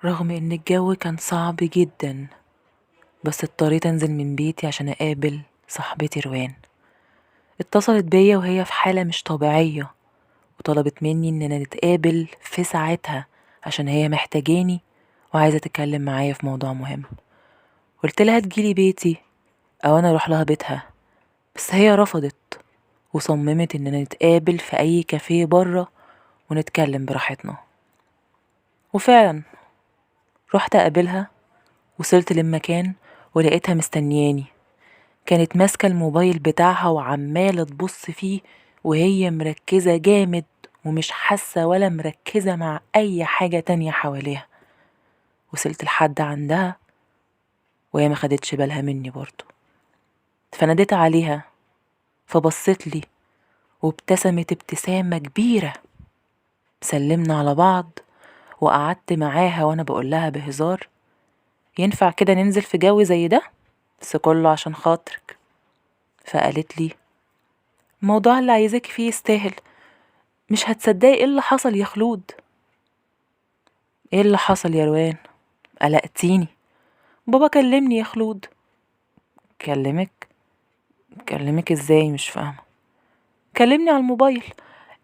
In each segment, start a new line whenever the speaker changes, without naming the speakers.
رغم ان الجو كان صعب جدا، بس اضطريت انزل من بيتي عشان اقابل صاحبتي روان. اتصلت بيا وهي في حالة مش طبيعية، وطلبت مني اننا نتقابل في ساعتها عشان هي محتاجاني وعايزة تتكلم معايا في موضوع مهم. قلت لها تجيلي بيتي او انا اروح لها بيتها، بس هي رفضت وصممت اننا نتقابل في اي كافيه بره ونتكلم براحتنا. وفعلا رحت اقابلها. وصلت للمكان ولقيتها مستنياني. كانت ماسكة الموبايل بتاعها وعمالة تبص فيه، وهي مركزة جامد ومش حاسة ولا مركزة مع أي حاجة تانية حواليها. وصلت لحد عندها وهي ما خدتش بالها مني برضو، فناديت عليها فبصت لي وابتسمت ابتسامة كبيرة. سلمنا على بعض وقعدت معاها وانا بقولها بهزار: ينفع كده ننزل في جو زي ده؟ بس كله عشان خاطرك. فقالت لي: الموضوع اللي عايزاكي فيه يستاهل. مش هتصدقي ايه اللي حصل يا خلود. ايه اللي حصل يا روان؟ قلقتيني. بابا كلمني يا خلود. كلمك؟ كلمك ازاي؟ مش فاهمه. كلمني على الموبايل.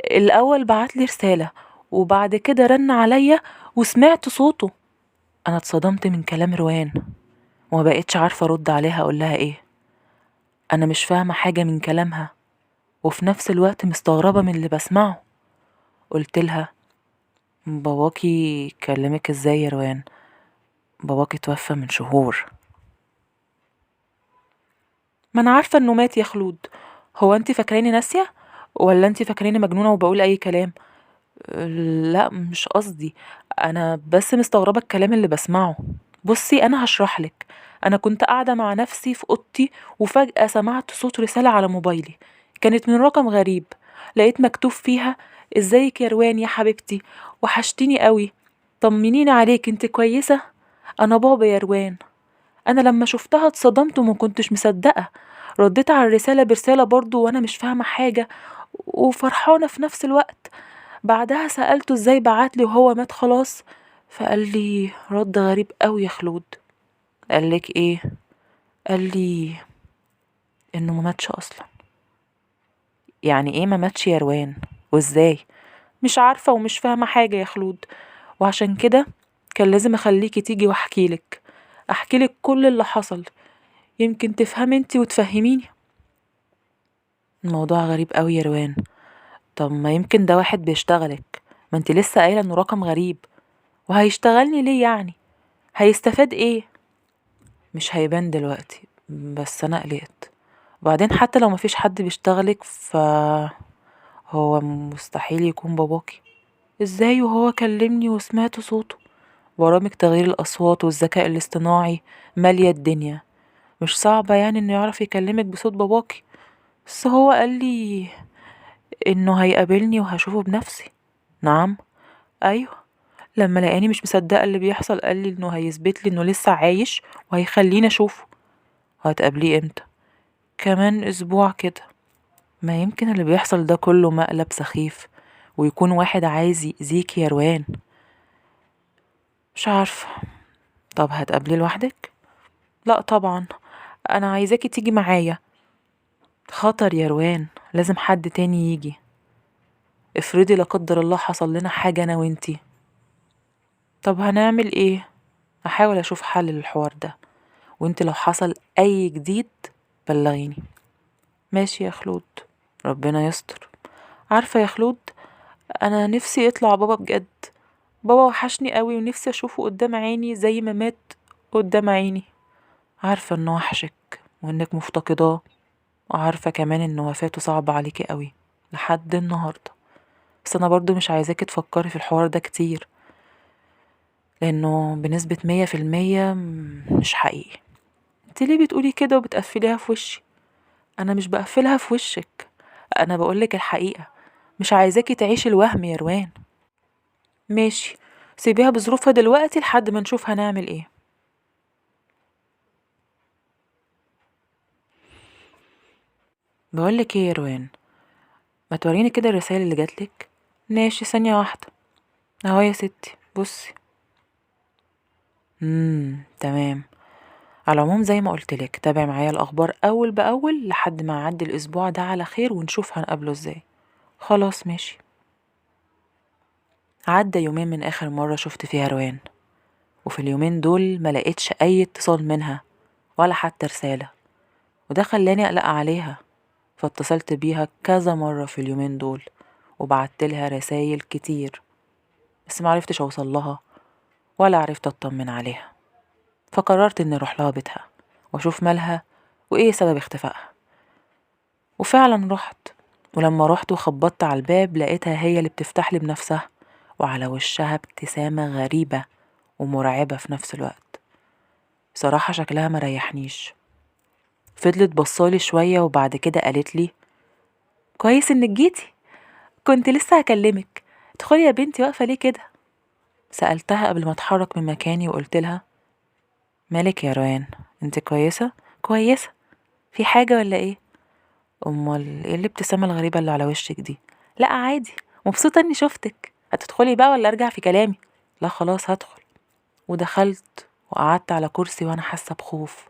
الاول بعتلي رساله وبعد كده رن عليا وسمعت صوته. انا اتصدمت من كلام روان وما بقتش عارفه ارد عليها اقول لها ايه. انا مش فاهمه حاجه من كلامها وفي نفس الوقت مستغربه من اللي بسمعه. قلت لها: باباكي كلمك ازاي يا روان؟ باباكي توفى من شهور. ما انا عارفه انه مات يا خلود. هو انت فاكراني ناسيه ولا انت فاكراني مجنونه وبقول اي كلام؟ لا مش قصدي. انا بس مستغربه الكلام اللي بسمعه. بصي انا هشرحلك. انا كنت قاعده مع نفسي في اوضتي وفجاه سمعت صوت رساله على موبايلي. كانت من رقم غريب. لقيت مكتوب فيها: ازيك يا روان يا حبيبتي، وحشتيني قوي، طمنيني عليك، انت كويسه؟ انا بابا يا روان. انا لما شفتها اتصدمت وما كنتش مصدقة. رديت على الرسالة برسالة برضو وانا مش فاهمة حاجة وفرحانة في نفس الوقت. بعدها سألته ازاي بعتلي وهو مات خلاص. فقال لي رد غريب قوي يا خلود. قالك ايه؟ قال لي انه ما ماتش اصلا. يعني ايه ما ماتش يا روان؟ وازاي؟ مش عارفة ومش فاهمة حاجة يا خلود. وعشان كده كان لازم اخليكي تيجي واحكيلك. احكيلك كل اللي حصل، يمكن تفهمي انتي وتفهميني. الموضوع غريب قوي يا روان. طب ما يمكن ده واحد بيشتغلك. ما انت لسه قايله انه رقم غريب. وهيشتغلني ليه يعني؟ هيستفاد ايه؟ مش هيبان دلوقتي، بس انا قلقت. وبعدين حتى لو مفيش حد بيشتغلك هو مستحيل يكون باباكي. ازاي وهو كلمني وسمعت صوته؟ برامج تغيير الاصوات والذكاء الاصطناعي ماليه الدنيا. مش صعبه يعني انه يعرف يكلمك بصوت باباكي. بس هو قال لي انه هيقابلني وهشوفه بنفسي. نعم. ايوه. لما لقاني مش مصدقه اللي بيحصل قال لي انه هيثبت لي انه لسه عايش وهيخليني اشوفه. هتقابليه امتى؟ كمان اسبوع كده. ما يمكن اللي بيحصل ده كله مقلب سخيف ويكون واحد عايز يأذيك يا روان. مش عارفه. طب هتقابليه لوحدك؟ لا طبعا. انا عايزاكي تيجي معايا. خطر يا روان، لازم حد تاني يجي. افرضي لا قدر الله حصل لنا حاجه انا وانتي. طب هنعمل ايه؟ احاول اشوف حل للحوار ده، وانت لو حصل اي جديد بلغيني. ماشي يا خلود. ربنا يستر. عارفة يا خلود، انا نفسي يطلع بابا بجد. بابا وحشني قوي ونفسي اشوفه قدام عيني زي ما مات قدام عيني. عارفة انه وحشك وانك مفتقداه، وعارفة كمان ان وفاته صعبة عليكي قوي لحد النهاردة. بس انا برضو مش عايزاكي تفكري في الحوار ده كتير، لانه بنسبة 100% مش حقيقي. انت ليه بتقولي كده وبتقفليها في وشي؟ انا مش بقفلها في وشك، انا بقولك الحقيقة. مش عايزاكي تعيشي الوهم يا روان. ماشي، سيبيها بظروفها دلوقتي لحد ما نشوف هنعمل ايه. بقولك ايه يا روان، ما توريني كده الرسائل اللي جاتلك؟ ماشي، ثانية واحدة. اهو يا ستي بصي. تمام. على العموم زي ما قلتلك تابع معايا الأخبار أول بأول لحد ما يعدي الأسبوع ده على خير ونشوف هنقابله ازاي. خلاص ماشي. عدى يومين من آخر مرة شفت فيها روان، وفي اليومين دول ما لقيتش أي اتصال منها ولا حتى رسالة، وده خلاني أقلق عليها. فاتصلت بيها كذا مرة في اليومين دول وبعتلها رسايل كتير، بس معرفتش أوصلها ولا عرفت أطمن عليها. فقررت إني أروح لها بيتها وأشوف مالها وإيه سبب اختفائها. وفعلا رحت، ولما رحت وخبطت على الباب لقيتها هي اللي بتفتح لي بنفسها، وعلى وشها ابتسامة غريبة ومرعبة في نفس الوقت. بصراحة شكلها مريحنيش. فضلت بصالي شوية وبعد كده قالت لي: كويس انك جيتي، كنت لسه هكلمك. ادخلي يا بنتي، واقفة ليه كده؟ سألتها قبل ما اتحرك من مكاني وقلت لها: مالك يا روان، انت كويسة؟ كويسة. في حاجة ولا ايه؟ امال ايه الابتسامة الغريبة اللي على وشك دي؟ لا عادي، مبسوطة اني شفتك. هتدخلي بقى ولا ارجع في كلامي؟ لا خلاص هدخل. ودخلت وقعدت على كرسي وانا حاسة بخوف،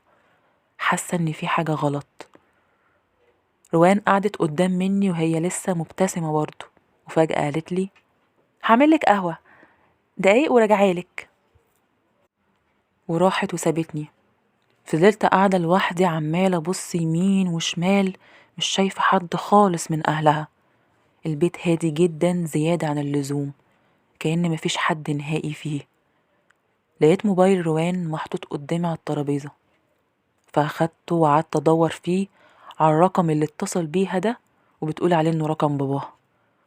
حاسة ان في حاجة غلط. روان قعدت قدام مني وهي لسه مبتسمة برضه، وفجأة قالت لي: هعملك قهوة، دقايق وراجعالك. وراحت وسابتني. فضلت قاعدة لوحدي عمالة أبص يمين وشمال، مش شايفة حد خالص من أهلها. البيت هادي جدا زيادة عن اللزوم، كأن مفيش حد نهائي فيه. لقيت موبايل روان محطوط قدامي على الترابيزة، فأخدته وقعدت أدور فيه على الرقم اللي اتصل بيها ده وبتقول عليه إنه رقم باباها.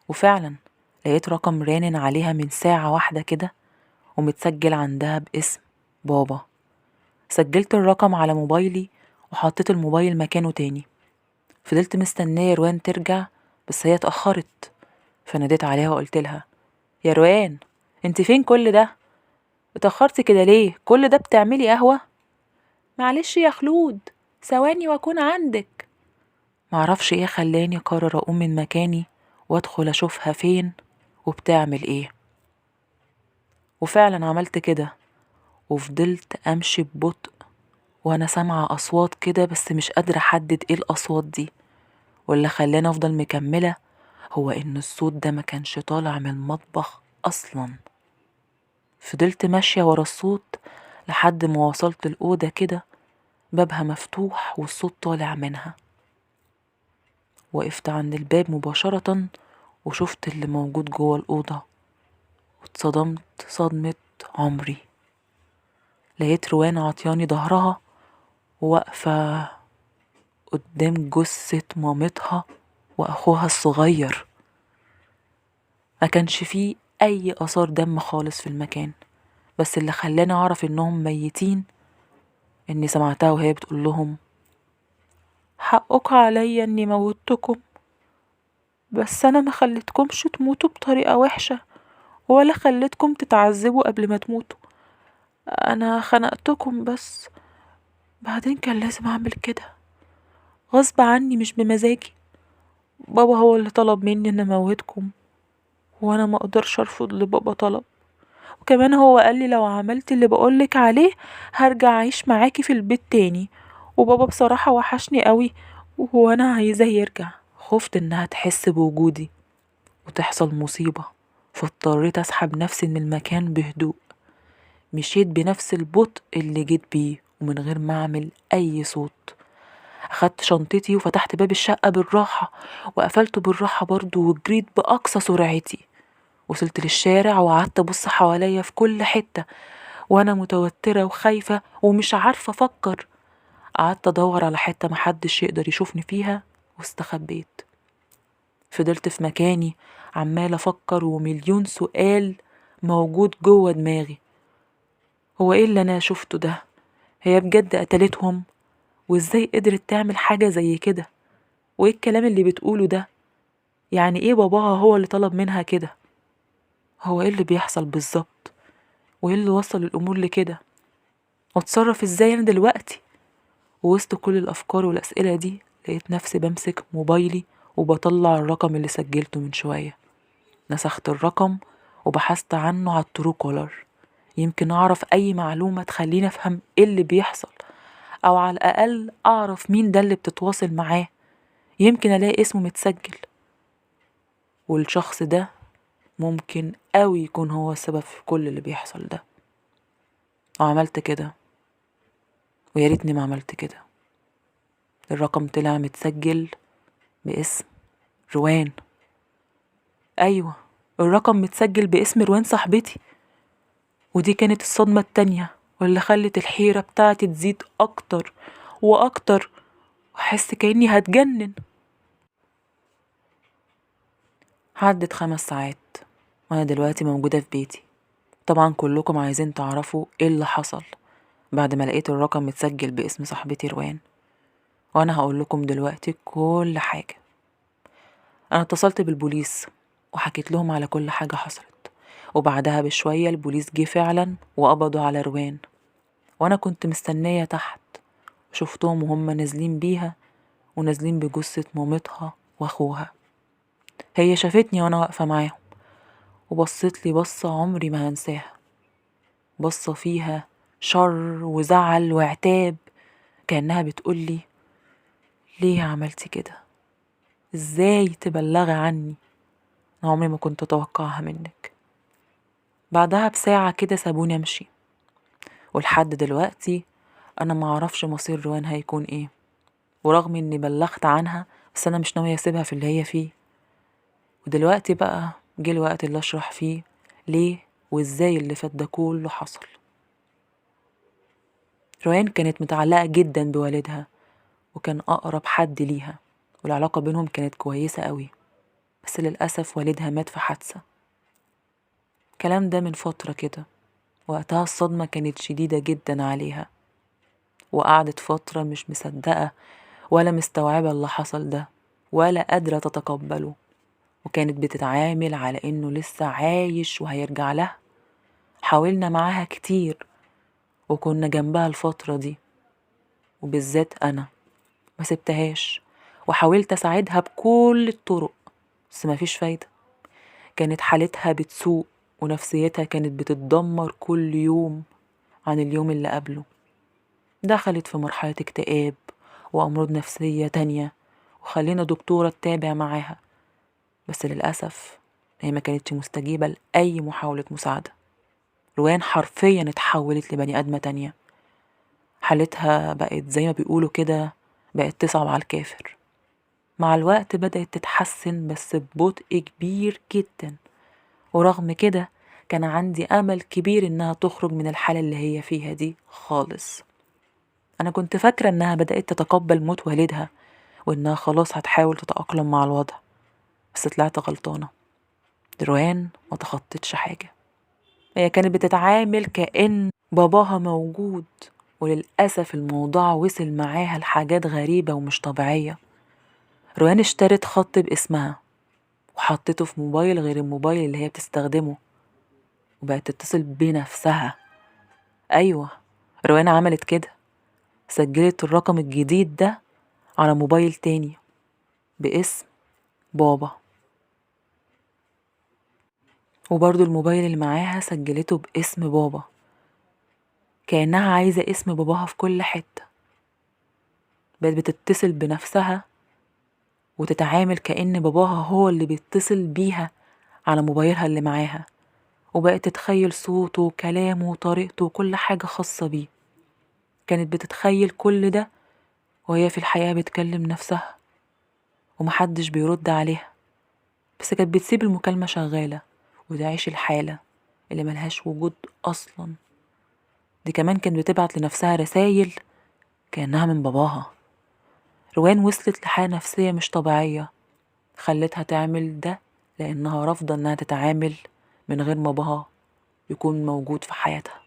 وفعلا لقيت رقم رانن عليها من ساعة واحدة كده، ومتسجل عندها باسم بابا. سجلت الرقم على موبايلي وحطيت الموبايل مكانه تاني. فضلت مستنية روان ترجع، بس هي اتأخرت. فناديت عليها وقلت لها: يا روان، انت فين كل ده؟ اتأخرتي كده ليه؟ كل ده بتعملي قهوة؟ معلش يا خلود، ثواني واكون عندك. معرفش ايه خلاني قرر اقوم من مكاني وادخل اشوفها فين وبتعمل ايه. وفعلا عملت كده، وفضلت امشي ببطء وانا سامعة اصوات كده، بس مش قادرة احدد ايه الاصوات دي. واللي خلاني افضل مكملة هو ان الصوت ده ما كانش طالع من المطبخ اصلا. فضلت ماشية ورا الصوت لحد ما وصلت الأوضة كده، بابها مفتوح والصوت طالع منها. وقفت عند الباب مباشرة وشفت اللي موجود جوه الأوضة، واتصدمت صدمة عمري. لقيت روان عطياني ظهرها وواقفة قدام جثة مامتها وأخوها الصغير. ما كانش فيه أي آثار دم خالص في المكان، بس اللي خلاني أعرف إنهم ميتين إني سمعتها وهي بتقول لهم: حقك عليا إني موتكم، بس أنا ما خليتكمش تموتوا بطريقة وحشة ولا خليتكم تتعذبوا قبل ما تموتوا. أنا خنقتكم بس، بعدين كان لازم أعمل كده غصب عني مش بمزاجي. بابا هو اللي طلب مني إن أموتكم، وأنا ما أقدرش أرفض اللي بابا طلب. وكمان هو قال لي لو عملت اللي بقولك عليه هرجع أعيش معاكي في البيت تاني، وبابا بصراحة وحشني قوي وأنا عايزاه يرجع. خفت إنها تحس بوجودي وتحصل مصيبة، فاضطريت أسحب نفسي من المكان بهدوء. مشيت بنفس البطء اللي جيت بيه ومن غير ما أعمل أي صوت. أخدت شنطتي وفتحت باب الشقة بالراحة وقفلته بالراحة برضو وجريت بأقصى سرعتي. وصلت للشارع وقعدت أبص حواليا في كل حتة وأنا متوترة وخايفة ومش عارفة أفكر. قعدت أدور على حتة محدش يقدر يشوفني فيها واستخبيت. فضلت في مكاني عمالة أفكر ومليون سؤال موجود جوه دماغي. هو ايه اللي أنا شفته ده؟ هي بجد قتلتهم؟ وازاي قدرت تعمل حاجة زي كده؟ وايه الكلام اللي بتقوله ده؟ يعني ايه باباها هو اللي طلب منها كده؟ هو ايه اللي بيحصل بالظبط؟ وايه اللي وصل الأمور لكده؟ واتصرف ازاي أنا دلوقتي؟ ووسط كل الأفكار والأسئلة دي لقيت نفسي بمسك موبايلي وبطلع الرقم اللي سجلته من شوية. نسخت الرقم وبحثت عنه على الترو كولر. يمكن أعرف أي معلومة تخليني أفهم إيه اللي بيحصل، أو على الأقل أعرف مين ده اللي بتتواصل معاه. يمكن ألاقي اسمه متسجل، والشخص ده ممكن أوي يكون هو السبب في كل اللي بيحصل ده. وعملت كده، وياريتني ما عملت كده. الرقم طلع متسجل باسم روان. أيوة، الرقم متسجل باسم روان صاحبتي. ودي كانت الصدمة التانية واللي خلت الحيرة بتاعتي تزيد أكتر وأكتر، وأحس كأني هتجنن. عدت 5 ساعات وأنا دلوقتي موجودة في بيتي. طبعا كلكم عايزين تعرفوا ايه اللي حصل بعد ما لقيت الرقم متسجل باسم صاحبتي روان، وأنا هقول لكم دلوقتي كل حاجة. أنا اتصلت بالبوليس وحكيت لهم على كل حاجة حصلت، وبعدها بشوية البوليس جه فعلا وقبضوا على روان. وأنا كنت مستنية تحت، شفتهم وهم نازلين بيها ونازلين بجثة مامتها وأخوها. هي شافتني وأنا واقفة معاهم وبصت لي بصة عمري ما هنساها، بصة فيها شر وزعل وعتاب، كأنها بتقولي ليه عملتي كده؟ ازاي تبلغي عني؟ أنا عمري ما كنت أتوقعها منك. بعدها بساعة كده سابوني أمشي، ولحد دلوقتي أنا معرفش مصير روان هيكون إيه. ورغم إني بلغت عنها، بس أنا مش ناوية أسيبها في اللي هي فيه. ودلوقتي بقى جه الوقت اللي أشرح فيه ليه وإزاي اللي فات ده كله حصل. روان كانت متعلقة جدا بوالدها، وكان أقرب حد ليها، والعلاقة بينهم كانت كويسة قوي. بس للأسف والدها مات في حادثة. الكلام ده من فترة كده. وقتها الصدمة كانت شديدة جدا عليها، وقعدت فترة مش مصدقة ولا مستوعبة اللي حصل ده، ولا قادرة تتقبله. وكانت بتتعامل على إنه لسه عايش وهيرجع لها. حاولنا معاها كتير وكنا جنبها الفترة دي، وبالذات أنا ما سبتهاش وحاولت أساعدها بكل الطرق، بس مفيش فايدة. كانت حالتها بتسوء ونفسيتها كانت بتتدمر كل يوم عن اليوم اللي قبله. دخلت في مرحلة اكتئاب وأمراض نفسية تانية، وخلينا دكتورة تتابع معاها. بس للأسف هي ما كانتش مستجيبة لأي محاولة مساعدة. روان حرفيا اتحولت لبني آدمة تانية. حالتها بقت زي ما بيقولوا كده، بقت تصعب على الكافر. مع الوقت بدأت تتحسن بس ببطء كبير جدا، ورغم كده كان عندي أمل كبير إنها تخرج من الحالة اللي هي فيها دي خالص. أنا كنت فاكرة إنها بدأت تتقبل موت والدها وإنها خلاص هتحاول تتأقلم مع الوضع، بس طلعت غلطانة. روان ما تخطتش حاجة. هي كانت بتتعامل كأن باباها موجود، وللأسف الموضوع وصل معاها لحاجات غريبة ومش طبيعية. روان اشترت خط باسمها وحطته في موبايل غير الموبايل اللي هي بتستخدمه، وبقت تتصل بنفسها. أيوة، روان عملت كده، سجلت الرقم الجديد ده على موبايل تاني باسم بابا، وبرضو الموبايل اللي معاها سجلته باسم بابا، كأنها عايزة اسم باباها في كل حتة. بقت بتتصل بنفسها وتتعامل كأن باباها هو اللي بيتصل بيها على موبايلها اللي معاها، وبقت تتخيل صوته وكلامه وطريقته وكل حاجة خاصة بيه. كانت بتتخيل كل ده وهي في الحقيقة بتكلم نفسها ومحدش بيرد عليها، بس كانت بتسيب المكالمة شغالة وتعيش الحالة اللي ملهاش وجود أصلا. دي كمان كانت بتبعت لنفسها رسايل كأنها من باباها. روان وصلت لحالة نفسية مش طبيعية خلتها تعمل ده، لأنها رافضة إنها تتعامل من غير ما باباها يكون موجود في حياتها.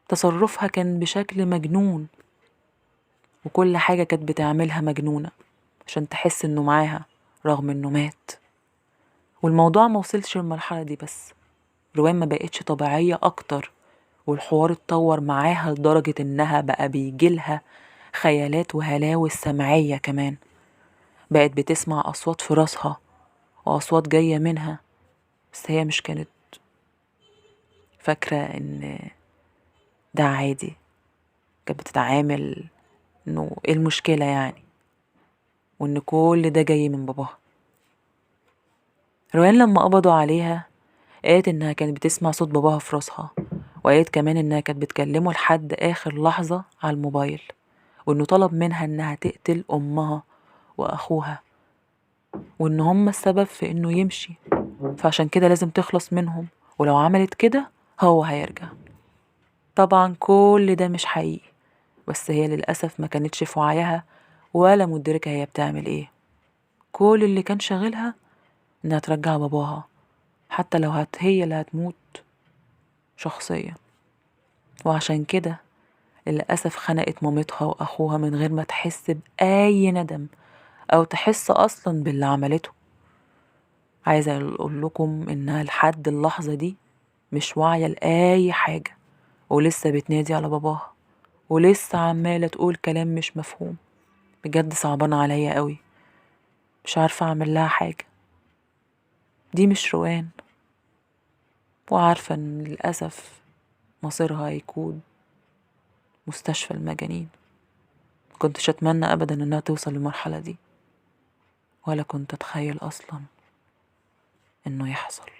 تصرفها كان بشكل مجنون، وكل حاجة كانت بتعملها مجنونة عشان تحس إنه معاها رغم إنه مات. والموضوع ما وصلش للمرحلة دي بس، روان ما بقتش طبيعية أكتر، والحوار اتطور معاها لدرجة إنها بقى بيجيلها خيالات وهلاوس سمعية كمان. بقت بتسمع أصوات في راسها وأصوات جاية منها، بس هي مش كانت فاكرة ان ده عادي، كانت بتتعامل انه ايه المشكلة يعني، وان كل ده جاي من باباها. روان لما قبضوا عليها قالت انها كانت بتسمع صوت باباها في راسها، وقالت كمان انها كانت بتكلمه لحد اخر لحظة على الموبايل، وانه طلب منها انها تقتل امها واخوها، وان هما السبب في انه يمشي، فعشان كده لازم تخلص منهم، ولو عملت كده هو هيرجع. طبعا كل ده مش حقيقي، بس هي للأسف ما كانتش في وعيها ولا مدركة هي بتعمل ايه. كل اللي كان شاغلها انها ترجع باباها، حتى لو هي اللي هتموت شخصيا. وعشان كده للأسف خنقت مامتها وأخوها من غير ما تحس بأي ندم أو تحس أصلا باللي عملته. عايزة أقول لكم إنها لحد اللحظة دي مش واعية لأي حاجة، ولسه بتنادي على باباها، ولسه عمالة تقول كلام مش مفهوم. بجد صعبان عليا قوي، مش عارفة أعمل لها حاجة. دي مش روان، وعارفة إن للأسف مصيرها هيكون مستشفى المجانين. كنتش أتمنى أبدا إنها توصل للمرحلة دي، ولا كنت أتخيل أصلا إنه يحصل.